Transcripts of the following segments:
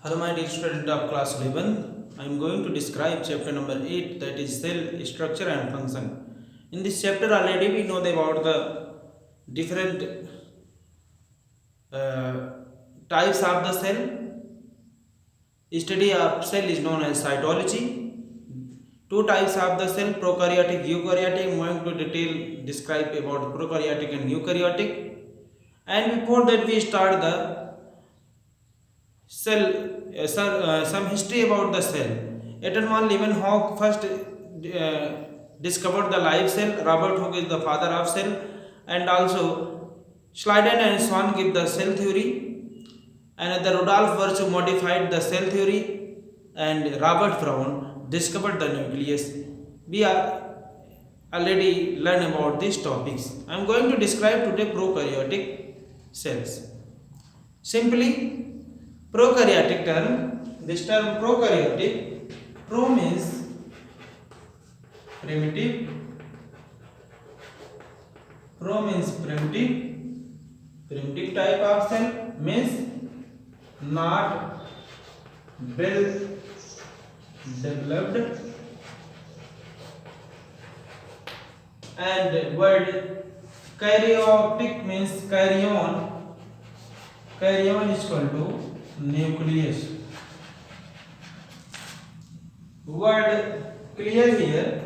Hello my dear student of class 11. I am going to describe chapter number 8, that is cell structure and function. In this chapter already we know about the different uh, types of the cell. Study of cell is known as cytology. Two types of the cell, prokaryotic, eukaryotic. I am going to detail describe about prokaryotic and eukaryotic. And before that we start the cell, some history about the cell. Ethan Leeuwenhoek first discovered the live cell. Robert Hooke is the father of cell, and also Schleiden and Swan give the cell theory, and the Rudolf Virchow modified the cell theory, and Robert Brown discovered the nucleus. We are already learned about these topics. I am going to describe today prokaryotic cells. Simply, prokaryotic term, this term prokaryotic, pro means primitive, primitive type of cell means not well developed, and word karyotic means karyon is equal to nucleus. Word clear here.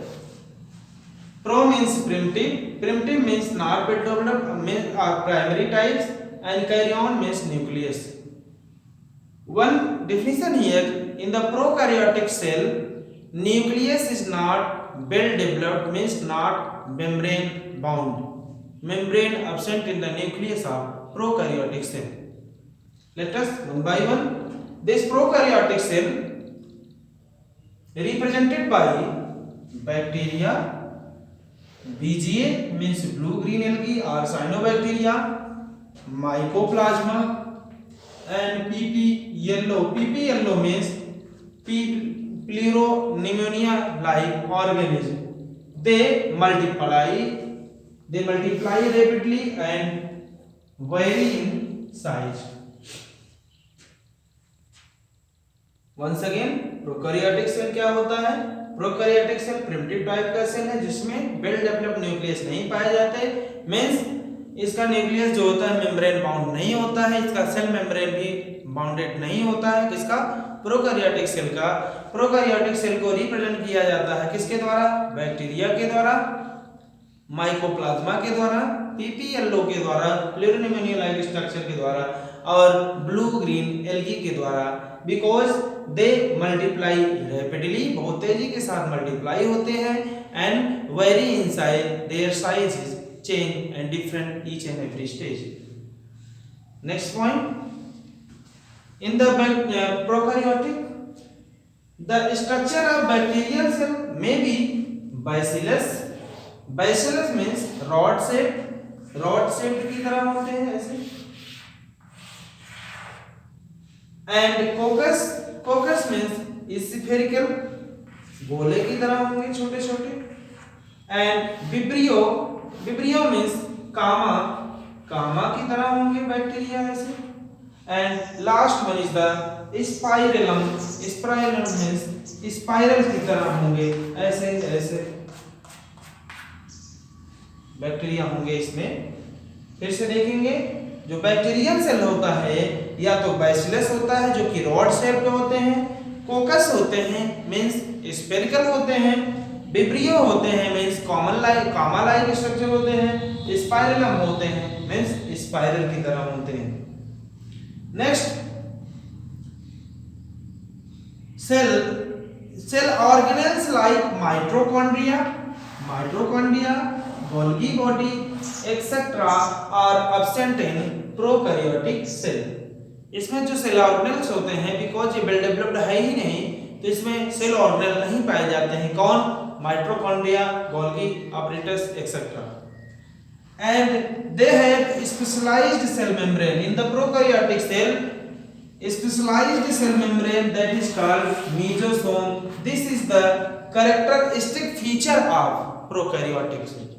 Pro means primitive means not developed, means are primary types, and karyon means nucleus. One definition here: in the prokaryotic cell, nucleus is not well developed, means not membrane bound. Membrane absent in the nucleus of prokaryotic cell. Let us one by one. This prokaryotic cell represented by bacteria, BGA means blue green algae or cyanobacteria, mycoplasma, and PP yellow. PP yellow means Pleuropneumonia like organism. They multiply rapidly and vary in size. Once again, prokaryotic cell क्या होता है? Prokaryotic cell primitive type का cell है जिसमें well developed nucleus नहीं पाए जाते, means इसका न्यूक्लियस जो होता है मेम्ब्रेन बाउंड नहीं होता है, इसका सेल मेम्ब्रेन भी बाउंडेड नहीं होता है। किसका? प्रोकैरियोटिक सेल का। प्रोकैरियोटिक सेल को रिप्रेजेंट किया जाता है किसके द्वारा? बैक्टीरिया के द्वारा, माइकोप्लाज्मा के द्वारा, पीपीएलओ के द्वारा, प्लूरोनिमोनिया लाइक स्ट्रक्चर के द्वारा, और ब्लू ग्रीन एल्गी के द्वारा। बिकॉज दे मल्टीप्लाई रैपिडली, बहुत तेजी के साथ मल्टीप्लाई होते हैं, and very in size, their size is change and different each and every stage. Next point, in the prokaryotic, the structure of bacterial cell may be bacillus. Bacillus means rod shaped की तरह होते हैं ऐसे, and कोकस means spherical, गोले की तरह होंगे छोटे छोटे, एंड विब्रियो मीन्स कामा की तरह होंगे बैक्टीरिया ऐसे, and last one is the spirillum means spiral की तरह होंगे ऐसे ऐसे बैक्टीरिया होंगे इसमें। फिर से देखेंगे, जो बैक्टीरियल सेल होता है या तो बैसिलस होता है जो कि रॉड शेप के होते हैं, कोकस होते हैं मींस स्फेरिकल होते हैं, विब्रियो होते हैं मींस कामा लाइक स्ट्रक्चर होते हैं, स्पाइरलम होते हैं मींस स्पाइरल की तरह होते हैं। Next, cell organelles like mitochondria, Golgi body etcetera are absent in prokaryotic cell. इसमें जो सेल ऑर्गेनेल्स होते हैं, बिकॉज ये वेल डेवलप्ड है ही नहीं, तो इसमें सेल ऑर्गेनेल नहीं पाए जाते हैं। कौन? Mitochondria, Golgi apparatus etcetera, and they have specialised cell membrane. In the prokaryotic cell, specialized cell membrane that is called mesosome. This is the characteristic feature of prokaryotic cell.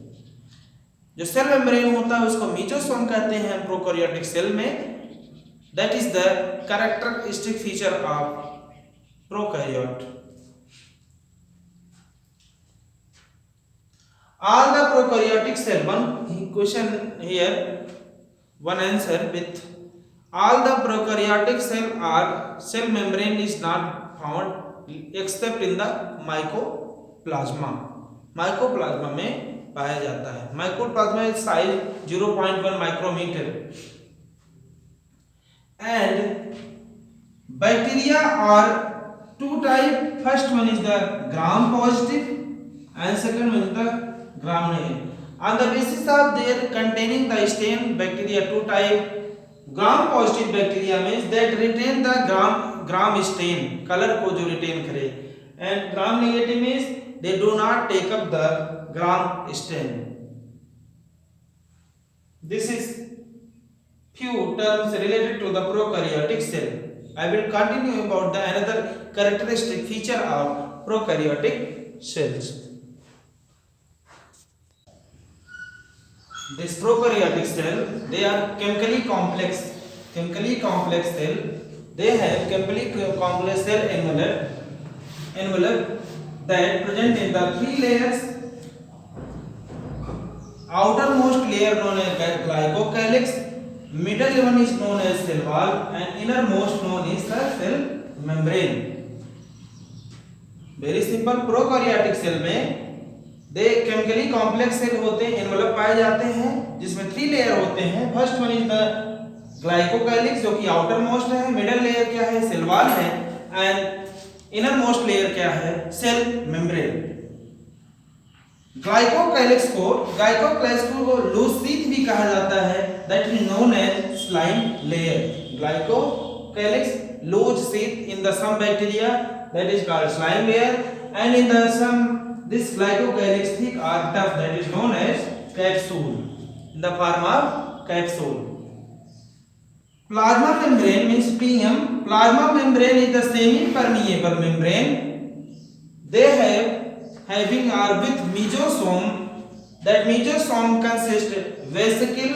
जो cell membrane होता है उसको mesosome कहते हैं prokaryotic cell में। That is the characteristic feature of prokaryote. All the prokaryotic cell, one question here, one answer with all the prokaryotic cell membrane is not found except in the mycoplasma. mycoplasma में पाया जाता है. mycoplasma is size 0.1 micrometer. And bacteria are two type. First one is the gram positive and second one is the gram negative. On the basis of their containing the stain, bacteria two type. gram positive bacteria means that retain the gram stain, color को जो retain करे, and gram negative means they do not take up the gram stain. This is few terms related to the prokaryotic cell. I will continue about the another characteristic feature of prokaryotic cells. This prokaryotic cell, they are chemically complex cell. They have chemically complex cell envelope that present in the three layers. Outermost layer known as glycocalyx, middle one is known as cell wall, and innermost known is the cell membrane. Very simple. prokaryotic cell में दे chemically complex cell होते हैं, envelope पाए जाते हैं जिसमें three layer होते हैं. First one is the ग्लाइकोकाइलिक्स जो कि आउटर मोस्ट है, मिडल लेयर क्या है, सेल वॉल है, एंड इनर मोस्ट लेयर क्या है, सेल मेम्ब्रेन. ग्लाइकोकाइलिक्स को लूज शीथ भी कहा जाता है, that is known as slime layer. Glycocalyx loose sheath in the some bacteria, that is called slime layer, and in the some this glycocalyx thick or tough, that is known as capsule, in the form of capsule. Plasma membrane means PM. Plasma membrane is the semi-permeable membrane. They having or with mesosome. That mesosome consists vesicle,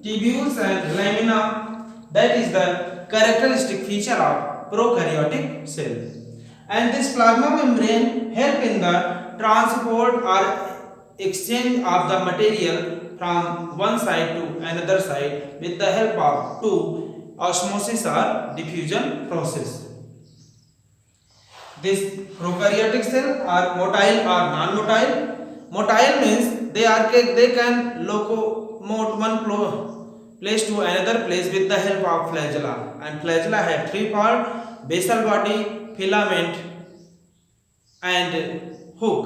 tubules and lamina. That is the characteristic feature of prokaryotic cell. And this plasma membrane help in the transport or exchange of the material from one side to another side with the help of two osmosis or diffusion process. This prokaryotic cell are motile or non-motile. Motile means they can locomote one place to another place with the help of flagella, and flagella have three parts: basal body, filament and hook.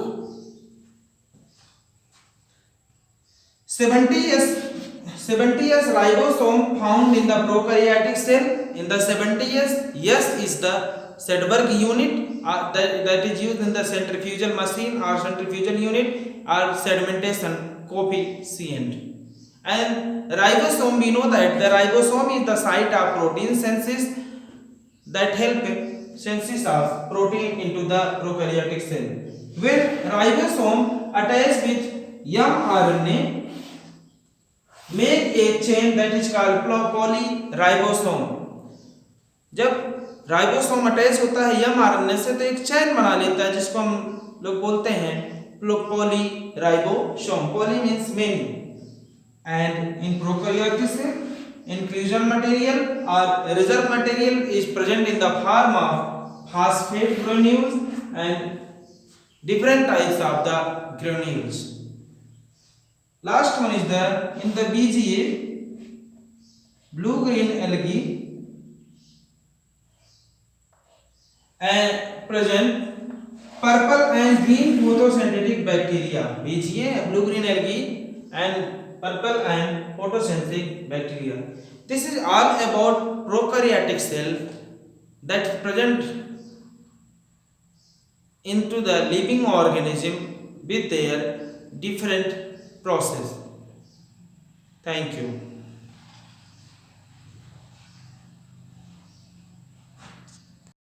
70S ribosome found in the prokaryotic cell. In the 70S, S is the Sedberg unit that is used in the centrifugal machine or centrifugal unit or sedimentation coefficient. And ribosome, we know that the ribosome is the site of protein synthesis that help synthesis of protein into the prokaryotic cell. When ribosome attach with mRNA, make a chain that is called polyribosome. जब ribosome attach होता है mRNA से तो एक chain बना लेता है जिसको हम लोग बोलते हैं polyribosome. Poly means many. And in prokaryotic cell, inclusion material or reserve material is present in the form of phosphate granules and different types of the granules. Last one is in the BGA, blue green algae, and present purple and green photosynthetic bacteria. BGA, blue green algae, and purple and photosynthetic bacteria. This is all about prokaryotic cell that present into the living organism with their different process. Thank you.